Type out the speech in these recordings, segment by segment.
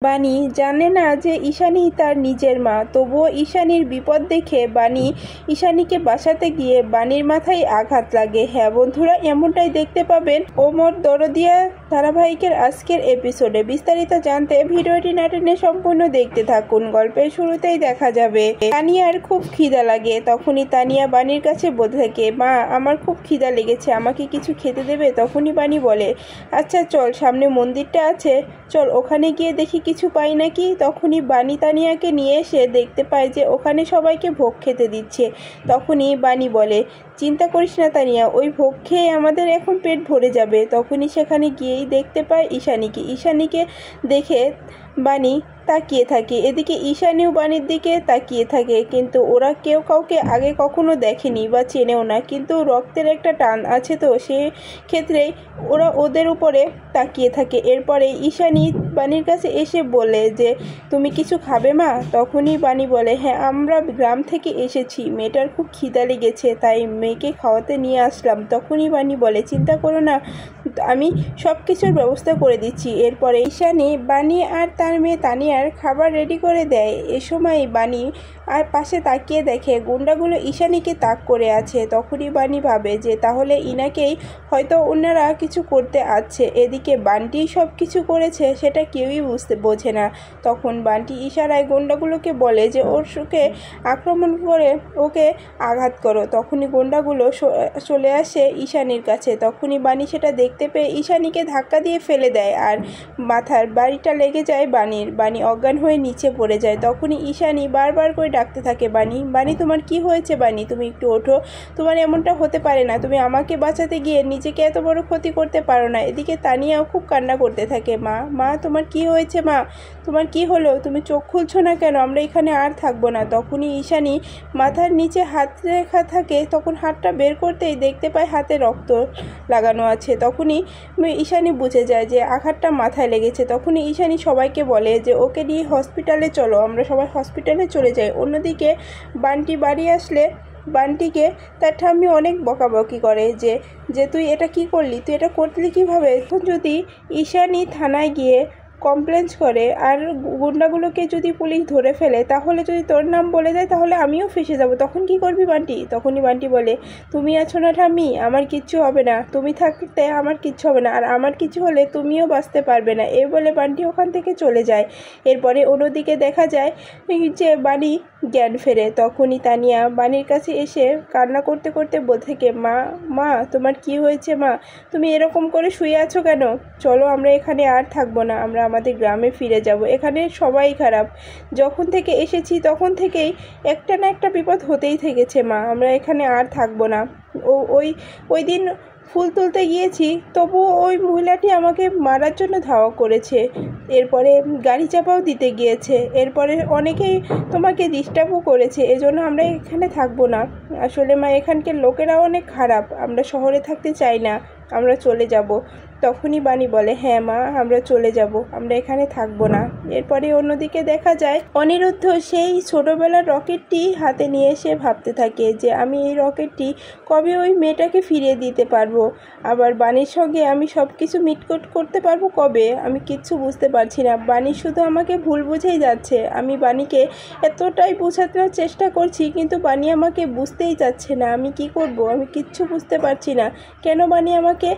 বানি জানে না যে ঈশানী তার নিজের মা, তবুও ঈশানীর বিপদ দেখে বানি ঈশানীকে বাঁচাতে গিয়ে বানির মাথায় আঘাত লাগে। হ্যাঁ বন্ধুরা, এমনটাই দেখতে পাবেন ওমর দরদিয়া ধারাবাহিকের আজকের এপিসোডে। বিস্তারিত জানতে ভিডিওটি না টেনে সম্পূর্ণ দেখতে থাকুন। গল্পের শুরুতেই দেখা যাবে তানিয়ার খুব খিদা লাগে। তখনই তানিয়া বানির কাছে বলতে থাকে, মা আমার খুব খিদা লেগেছে, আমাকে কিছু খেতে দেবে? তখনই বানি বলে, আচ্ছা চল, সামনে মন্দিরটা আছে, চল ওখানে গিয়ে দেখি কিছু পাই নাকি। তখনই বানি তানিয়াকে নিয়ে এসে দেখতে পায় যে ওখানে সবাইকে ভোগ খেতে দিচ্ছে। তখনই বানি বলে, চিন্তা করিস না তানিয়া, ওই ভোগ খেয়ে আমাদের এখন পেট ভরে যাবে। তখনই সেখানে গিয়েই দেখতে পায় ঈশানীকে। ঈশানীকে দেখে বানি তাকিয়ে থাকে, এদিকে ঈশানীও বানির দিকে তাকিয়ে থাকে, কিন্তু ওরা কেউ কাউকে আগে কখনো দেখেনি বা চেনেও না, কিন্তু রক্তের একটা টান আছে, তো সে ক্ষেত্রেই ওরা ওদের উপরে তাকিয়ে থাকে। এরপরে ঈশানী বানির কাছে এসে বলে যে, তুমি কিছু খাবে মা? তখনই বানি বলে, হ্যাঁ আমরা গ্রাম থেকে এসেছি, মেয়েটার খুব খিদা লেগেছে, তাই মেয়েকে খাওয়াতে নিয়ে আসলাম। তখনই বানি বলে, চিন্তা করো না, আমি সব কিছুর ব্যবস্থা করে দিচ্ছি। এরপরে ঈশানী বানি আর তার মেয়ে তানিয়ার খাবার রেডি করে দেয়। এ সময় বানি আর পাশে তাকিয়ে দেখে গুন্ডাগুলো ঈশানীকে তাক করে আছে। তখনই বানি ভাবে যে তাহলে ইনাকেই হয়তো ওনারা কিছু করতে আসছে। এদিকে বান্টি সব কিছু করেছে সেটা কেউই বোঝে না। তখন বান্টি ইশারায় গুন্ডাগুলোকে বলে যে ওর সুখে আক্রমণ করে ওকে আঘাত করো। তখনই গুন্ডাগুলো চলে আসে ঈশানীর কাছে। তখনই বানি সেটা দেখতে পেয়ে ঈশানীকে ধাক্কা দিয়ে ফেলে দেয় আর মাথার বাড়িটা লেগে যায় বানির। বানি অজ্ঞান হয়ে নিচে পড়ে যায়। তখনই ঈশানী বারবার করে ডাকতে থাকে, বানি বানি তোমার কি হয়েছে? বানি তুমি একটু ওঠো, তোমার এমনটা হতে পারে না, তুমি আমাকে বাঁচাতে গিয়ে নিজেকে এত বড় ক্ষতি করতে পারো না। এদিকে তানিয়াও খুব কান্না করতে থাকে, মা মা তোমার কি হয়েছে? মা তোমার কি হলো? তুমি চোখ খুলছো না কেন? আমরা এখানে আর থাকবো না। তখনই ঈশানী মাথার নিচে হাত রেখা থাকে, তখন হাতটা বের করতেই দেখতে পায় হাতে রক্ত লাগানো আছে। তখনই ঈশানী বুঝে যায় যে আঘাতটা মাথায় লেগেছে। তখনই ঈশানী সবাইকে বলে যে ওকে নিয়ে হসপিটালে চলো, আমরা সবাই হসপিটালে চলে যাই। অন্যদিকে বান্টি বাড়ি আসলে বান্টিকে তার ঠাম্মি অনেক বকাবকি করে যে যে তুই এটা কি করলি, তুই এটা করলি কীভাবে? এখন যদি ঈশানী থানায় গিয়ে কমপ্লেন করে আর গুন্ডাগুলোকে যদি পুলিশ ধরে ফেলে, তাহলে যদি তোর নাম বলে দেয় তাহলে আমিও ফেসে যাব, তখন কি করবি বান্টি? তখনই বান্টি বলে, তুমি আছো না ঠাম্মি, আমার কিচ্ছু হবে না, তুমি থাকতে আমার কিচ্ছু হবে না, আর আমার কিছু হলে তুমিও বাঁচতে পারবে না। এই বলে বান্টি ওখান থেকে চলে যায়। এরপরে অন্যদিকে দেখা যায় যে বানি জ্ঞান ফেরে। তখনই তানিয়া বানির কাছে এসে কান্না করতে করতে বলতে থাকে, মা মা তোমার কি হয়েছে? মা তুমি এরকম করে শুয়ে আছো কেন? চলো আমরা এখানে আর থাকবো না, আমরা আমাদের গ্রামে ফিরে যাব। এখানে সবাই খারাপ, যখন থেকে এসেছি তখন থেকেই একটা না একটা বিপদ হতেই থেকেছে। মা আমরা এখানে আর থাকবো না। ওই দিন ফুল তুলতে গিয়েছি, তবুও ওই মহিলাটি আমাকে মারার জন্য ধাওয়া করেছে, এরপরে গাড়ি চাপাও দিতে গিয়েছে, এরপরে অনেকেই তোমাকে ডিস্টার্বও করেছে, এজন্য আমরা এখানে থাকবো না। আসলে মা এখানকার লোকেরা অনেক খারাপ, আমরা শহরে থাকতে চাই না, আমরা চলে যাব। তখনই বানি বলে, হ্যাঁ মা আমরা চলে যাব, আমরা এখানে থাকবো না। এরপরে অন্যদিকে দেখা যায় অনিরুদ্ধ সেই ছোটবেলার রকেটটি হাতে নিয়ে এসে ভাবতে থাকে যে আমি এই রকেটটি কবে ওই মেয়েটাকে ফিরিয়ে দিতে পারবো, আবার বানির সঙ্গে আমি সব কিছু মিটকট করতে পারবো কবে, আমি কিচ্ছু বুঝতে পারছি না। বানি শুধু আমাকে ভুল বুঝেই যাচ্ছে, আমি বানিকে এতটাই বোঝাতে চেষ্টা করছি, কিন্তু বানি আমাকে বুঝতেই চাচ্ছে না। আমি কি করব? আমি কিচ্ছু বুঝতে পারছি না, কেন বানি আমাকে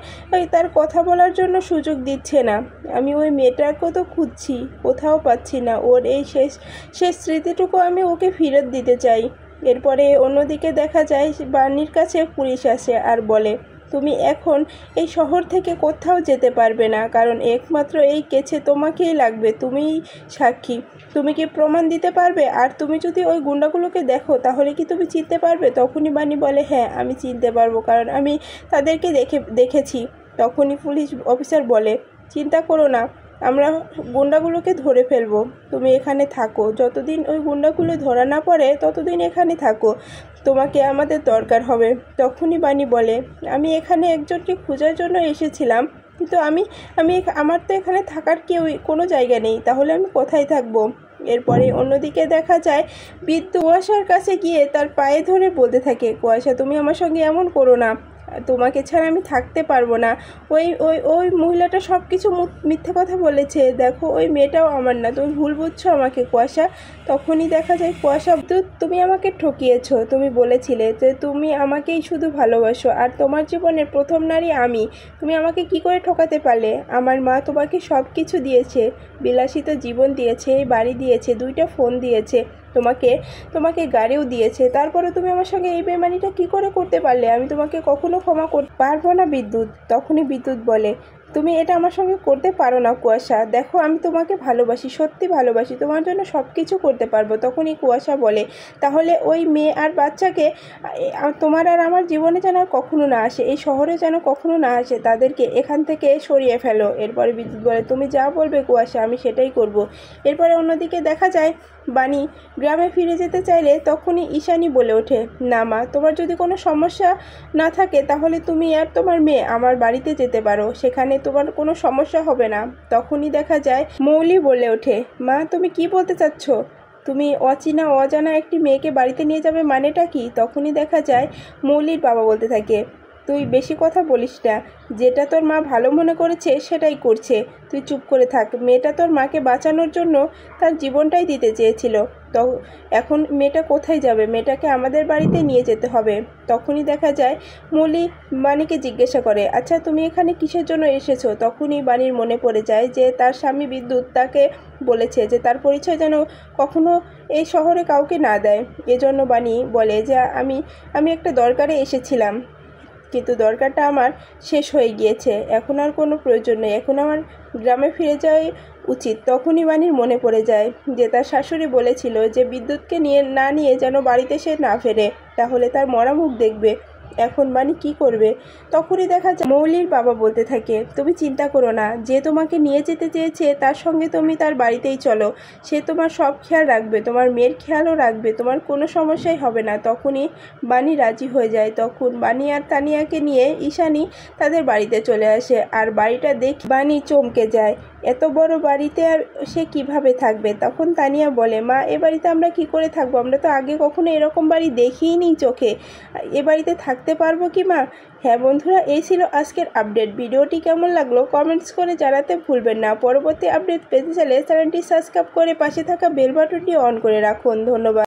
তার কথা বলার জন্য সুযোগ দিচ্ছে না। আমি ওই মেয়েটাকে তো খুঁজছি, কোথাও পাচ্ছি না, ওর এই শেষ স্মৃতিটুকু আমি ওকে ফেরত দিতে চাই। এরপরে অন্যদিকে দেখা যায় বানির কাছে পুলিশ আসে আর বলে, তুমি এখন এই শহর থেকে কোথাও যেতে পারবে না, কারণ একমাত্র এই কেছে তোমাকেই লাগবে, তুমিই সাক্ষী, তুমি কি প্রমাণ দিতে পারবে? আর তুমি যদি ওই গুন্ডাগুলোকে দেখো তাহলে কি তুমি চিনতে পারবে? তখনই বানি বলে, হ্যাঁ আমি চিনতে পারবো, কারণ আমি তাদেরকে দেখেছি। তখনই পুলিশ অফিসার বলে, চিন্তা করো না, আমরা গুন্ডাগুলোকে ধরে ফেলবো, তুমি এখানে থাকো, যতদিন ওই গুন্ডাগুলো ধরা না পড়ে ততদিন এখানে থাকো, তোমাকে আমাদের দরকার হবে। তখনই বানি বলে, আমি এখানে একজনকে খোঁজার জন্য এসেছিলাম, কিন্তু আমার তো এখানে থাকার কোনো জায়গা নেই, তাহলে আমি কোথায় থাকবো? এরপরে অন্যদিকে দেখা যায় বৃদ্ধ কুয়াশার কাছে গিয়ে তার পায়ে ধরে বলতে থাকে, কুয়াশা তুমি আমার সঙ্গে এমন করো না, তোমাকে ছাড়া আমি থাকতে পারবো না। ওই ওই ওই মহিলাটা সব কিছু মিথ্যে কথা বলেছে, দেখো ওই মেয়েটাও আমার না, তুমি ভুল বুঝছো আমাকে কুয়াশা। তখনই দেখা যায় কুয়াশা, তুমি আমাকে ঠকিয়েছো, তুমি বলেছিলে যে তুমি আমাকেই শুধু ভালোবাসো আর তোমার জীবনের প্রথম নারী আমি, তুমি আমাকে কি করে ঠকাতে পারলে? আমার মা তোমাকে সব কিছু দিয়েছে, বিলাসিত জীবন দিয়েছে, বাড়ি দিয়েছে, 2টা ফোন দিয়েছে, তোমাকে গাড়িও দিয়েছে, তারপরে তুমি আমার সঙ্গে এই বেমানিটা কি করে করতে পারলে? আমি তোমাকে কখনো ক্ষমা করতে পারবো না বিদ্যুৎ। তখনই বিদ্যুৎ বলে, তুমি এটা আমার সঙ্গে করতে পারো না কুয়াশা, দেখো আমি তোমাকে ভালোবাসি, সত্যি ভালোবাসি, তোমার জন্য সব কিছু করতে পারবো। তখনই কুয়াশা বলে, তাহলে ওই মেয়ে আর বাচ্চাকে তোমার আর আমার জীবনে যেন আর কখনো না আসে, এই শহরে যেন কখনো না আসে, তাদেরকে এখান থেকে সরিয়ে ফেলো। এরপরে বিদ্যুৎ বলে, তুমি যা বলবে কুয়াশা, আমি সেটাই করব। এরপরে অন্যদিকে দেখা যায় বাণী গ্রামে ফিরে যেতে চাইলে তখনই ঈশানী বলে ওঠে, না মা, তোমার যদি কোনো সমস্যা না থাকে তাহলে তুমি আর তোমার মেয়ে আমার বাড়িতে যেতে পারো, সেখানে তোমার কোনো সমস্যা হবে না। তখনই দেখা যায় মৌলি বলে ওঠে, মা তুমি কি বলতে চাচ্ছ? তুমি অচেনা অজানা একটি মেয়েকে বাড়িতে নিয়ে যাবে, মানেটা কি? তখনই দেখা যায় মৌলির বাবা বলতে থাকে, তুই বেশি কথা বলিস না, যেটা তোর মা ভালো মনে করেছে সেটাই করছে, তুই চুপ করে থাক। মেয়েটা তোর মাকে বাঁচানোর জন্য তার জীবনটাই দিতে চেয়েছিল, তো এখন মেয়েটা কোথায় যাবে? মেয়েটাকে আমাদের বাড়িতে নিয়ে যেতে হবে। তখনই দেখা যায় মৌলি বাণীকে জিজ্ঞাসা করে, আচ্ছা তুমি এখানে কিসের জন্য এসেছো? তখনই বাণীর মনে পড়ে যায় যে তার স্বামী বিদ্যুৎ তাকে বলেছে যে তার পরিচয় যেন কখনো এই শহরে কাউকে না দেয়। এজন্য বাণী বলে যে আমি একটা দরকারে এসেছিলাম, কিন্তু দরকারটা আমার শেষ হয়ে গিয়েছে, এখন আর কোনো প্রয়োজন নেই, এখন আমার গ্রামে ফিরে যাওয়াই উচিত। তখনই বাণীর মনে পড়ে যায় যে তার শাশুড়ি বলেছিল যে বিদ্যুৎকে নিয়ে যেন বাড়িতে সে না ফেরে, তাহলে তার মরা মুখ দেখবে। এখন বাণী কি করবে? তখনই দেখা যায় মৌলির বাবা বলতে থাকে, তুমি চিন্তা করো না, যে তোমাকে নিয়ে যেতে চেয়েছে তার সঙ্গে তুমি তার বাড়িতেই চলো, সে তোমার সব খেয়াল রাখবে, তোমার মেয়ের খেয়ালও রাখবে, তোমার কোনো সমস্যাই হবে না। তখনই বাণী রাজি হয়ে যায়। তখন বাণী আর তানিয়াকে নিয়ে ঈশানী তাদের বাড়িতে চলে আসে, আর বাড়িটা দেখে বাণী চমকে যায়, এত বড় বাড়িতে আর সে কিভাবে থাকবে? তখন তানিয়া বলে, মা এ বাড়িতে আমরা কি করে থাকবো? আমরা তো আগে কখনো এরকম বাড়ি দেখিনি চোখে, এ বাড়িতে থাকতে পারবো কি মা? হ্যাঁ বন্ধুরা, এই ছিল আজকের আপডেট। ভিডিওটি কেমন লাগলো কমেন্টস করে জানাতে ভুলবেন না। পরবর্তী আপডেট পেতে চাইলে চ্যানেলটি সাবস্ক্রাইব করে পাশে থাকা বেল বাটনটি অন করে রাখুন। ধন্যবাদ।